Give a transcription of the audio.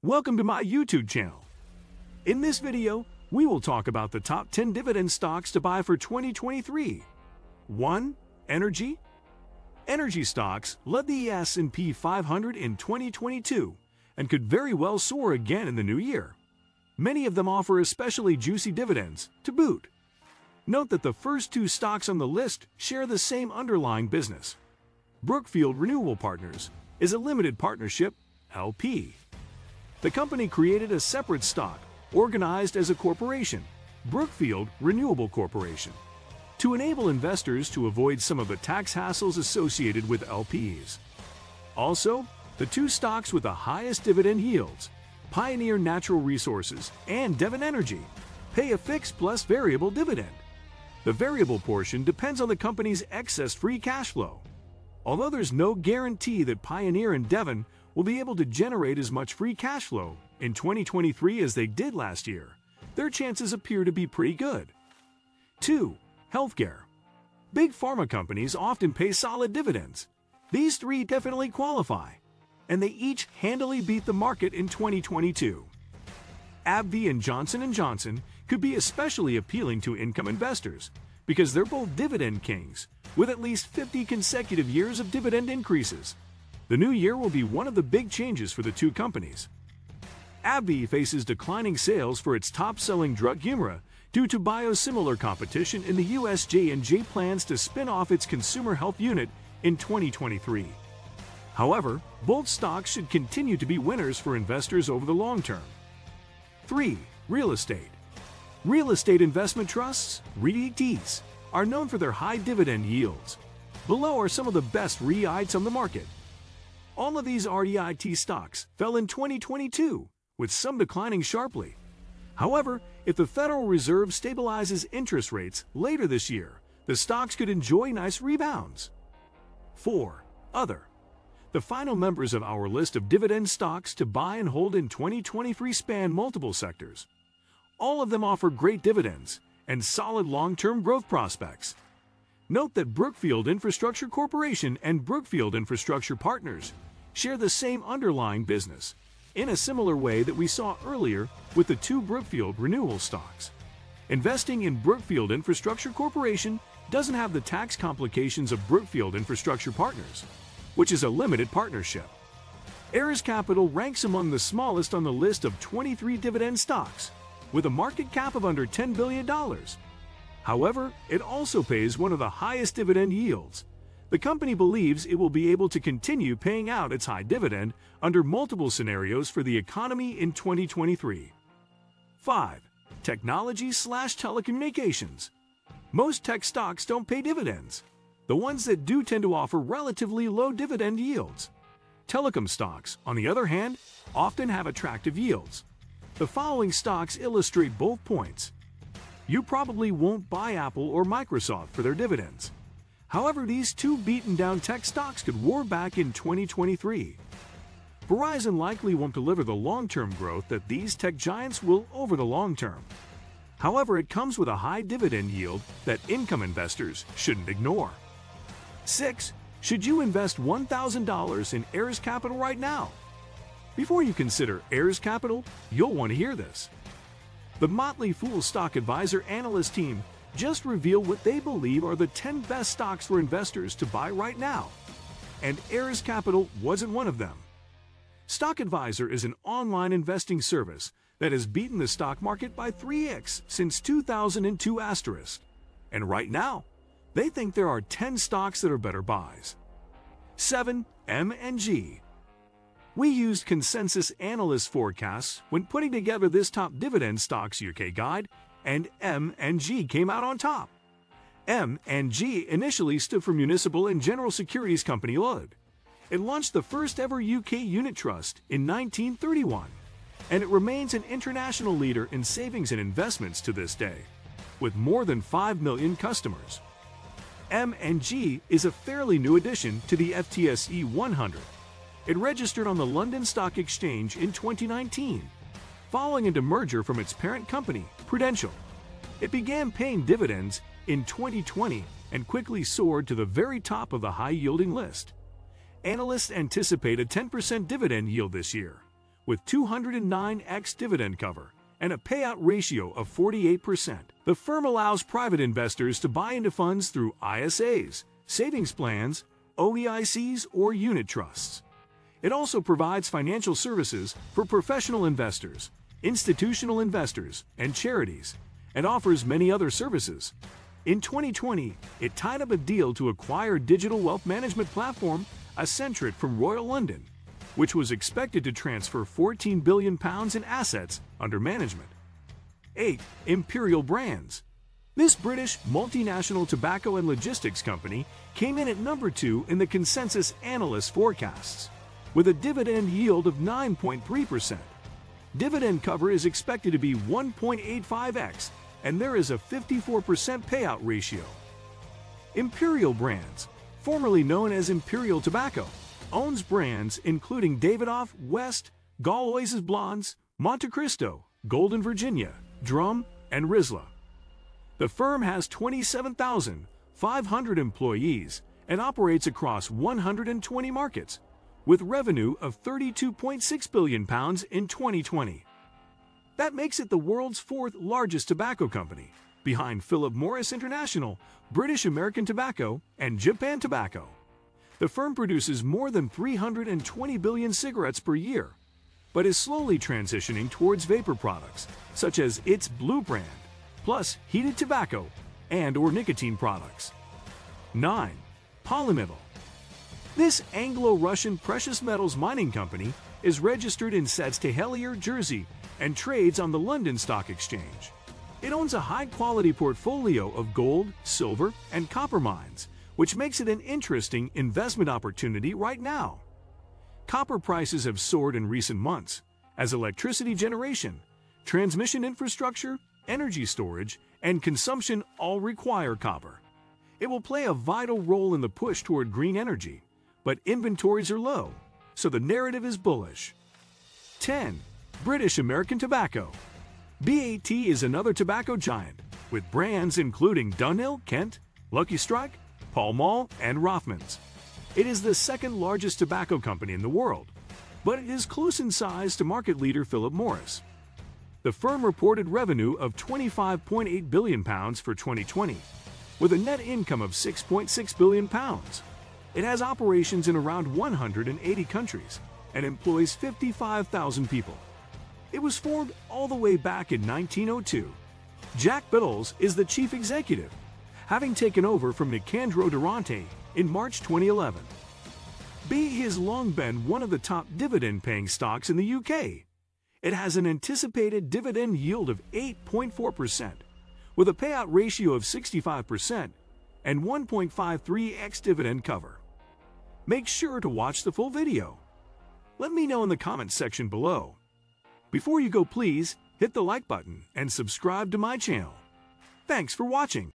Welcome to my YouTube channel. In this video, we will talk about the top 10 dividend stocks to buy for 2023. 1. Energy. Energy stocks led the S&P 500 in 2022 and could very well soar again in the new year. Many of them offer especially juicy dividends to boot. Note that the first two stocks on the list share the same underlying business. Brookfield Renewable Partners is a limited partnership, LP. The company created a separate stock, organized as a corporation, Brookfield Renewable Corporation, to enable investors to avoid some of the tax hassles associated with LPs. Also, the two stocks with the highest dividend yields, Pioneer Natural Resources and Devon Energy, pay a fixed plus variable dividend. The variable portion depends on the company's excess free cash flow. Although there's no guarantee that Pioneer and Devon will be able to generate as much free cash flow in 2023 as they did last year, their chances appear to be pretty good. 2. Healthcare. Big pharma companies often pay solid dividends. These three definitely qualify, and they each handily beat the market in 2022. AbbVie and Johnson & Johnson could be especially appealing to income investors because they're both dividend kings, with at least 50 consecutive years of dividend increases. The new year will be one of the big changes for the two companies. AbbVie faces declining sales for its top-selling drug Humira due to biosimilar competition in the US. J&J plans to spin off its consumer health unit in 2023. However, both stocks should continue to be winners for investors over the long term. 3. Real estate. Real estate investment trusts, REITs, are known for their high dividend yields. Below are some of the best REITs on the market. All of these REIT stocks fell in 2022, with some declining sharply. However, if the Federal Reserve stabilizes interest rates later this year, the stocks could enjoy nice rebounds. 4. Other. The final members of our list of dividend stocks to buy and hold in 2023 span multiple sectors. All of them offer great dividends and solid long-term growth prospects. Note that Brookfield Infrastructure Corporation and Brookfield Infrastructure Partners share the same underlying business, in a similar way that we saw earlier with the two Brookfield renewable stocks. Investing in Brookfield Infrastructure Corporation doesn't have the tax complications of Brookfield Infrastructure Partners, which is a limited partnership. Ares Capital ranks among the smallest on the list of 23 dividend stocks, with a market cap of under $10 billion. However, it also pays one of the highest dividend yields. The company believes it will be able to continue paying out its high dividend under multiple scenarios for the economy in 2023. 5. Technology/telecommunications. Most tech stocks don't pay dividends. The ones that do tend to offer relatively low dividend yields. Telecom stocks, on the other hand, often have attractive yields. The following stocks illustrate both points. You probably won't buy Apple or Microsoft for their dividends. However, these two beaten-down tech stocks could roar back in 2023. Verizon likely won't deliver the long-term growth that these tech giants will over the long term. However, it comes with a high dividend yield that income investors shouldn't ignore. 6. Should you invest $1,000 in Ares Capital right now? Before you consider Ares Capital, you'll want to hear this. The Motley Fool Stock Advisor analyst team just revealed what they believe are the 10 best stocks for investors to buy right now, and Ares Capital wasn't one of them. Stock Advisor is an online investing service that has beaten the stock market by 3x since 2002 asterisk, and right now, they think there are 10 stocks that are better buys. 7. M&G. We used consensus analyst forecasts when putting together this top dividend stocks UK guide, and M&G came out on top. M&G initially stood for Municipal and General Securities Company Limited. It launched the first ever UK unit trust in 1931, and it remains an international leader in savings and investments to this day, with more than 5 million customers. M&G is a fairly new addition to the FTSE 100. It registered on the London Stock Exchange in 2019, following a demerger from its parent company, Prudential. It began paying dividends in 2020 and quickly soared to the very top of the high-yielding list. Analysts anticipate a 10% dividend yield this year, with 209x dividend cover and a payout ratio of 48%. The firm allows private investors to buy into funds through ISAs, savings plans, OEICs, or unit trusts. It also provides financial services for professional investors, institutional investors, and charities, and offers many other services. In 2020, it tied up a deal to acquire digital wealth management platform Accentric from Royal London, which was expected to transfer £14 billion in assets under management. 8. Imperial Brands. This British multinational tobacco and logistics company came in at number 2 in the consensus analyst forecasts, with a dividend yield of 9.3%. Dividend cover is expected to be 1.85x, and there is a 54% payout ratio. Imperial Brands, formerly known as Imperial Tobacco, owns brands including Davidoff, West, Gauloises Blondes, Monte Cristo, Golden Virginia, Drum, and Rizla. The firm has 27,500 employees and operates across 120 markets, with revenue of £32.6 billion in 2020. That makes it the world's 4th largest tobacco company, behind Philip Morris International, British American Tobacco, and Japan Tobacco. The firm produces more than 320 billion cigarettes per year, but is slowly transitioning towards vapor products, such as its Blue brand, plus heated tobacco and/or nicotine products. 9. Polymetal. This Anglo-Russian precious metals mining company is registered in Saskatchewan, Jersey, and trades on the London Stock Exchange. It owns a high-quality portfolio of gold, silver, and copper mines, which makes it an interesting investment opportunity right now. Copper prices have soared in recent months as electricity generation, transmission infrastructure, energy storage, and consumption all require copper. It will play a vital role in the push toward green energy, but inventories are low, so the narrative is bullish. 10. British American Tobacco. BAT is another tobacco giant, with brands including Dunhill, Kent, Lucky Strike, Pall Mall, and Rothmans. It is the 2nd largest tobacco company in the world, but it is close in size to market leader Philip Morris. The firm reported revenue of £25.8 billion for 2020, with a net income of £6.6 billion. It has operations in around 180 countries and employs 55,000 people. It was formed all the way back in 1902. Jack Biddles is the chief executive, having taken over from Nicandro Durante in March 2011. BAT has long been one of the top dividend-paying stocks in the UK. It has an anticipated dividend yield of 8.4%, with a payout ratio of 65% and 1.53x dividend cover. Make sure to watch the full video. Let me know in the comments section below. Before you go, please hit the like button and subscribe to my channel. Thanks for watching.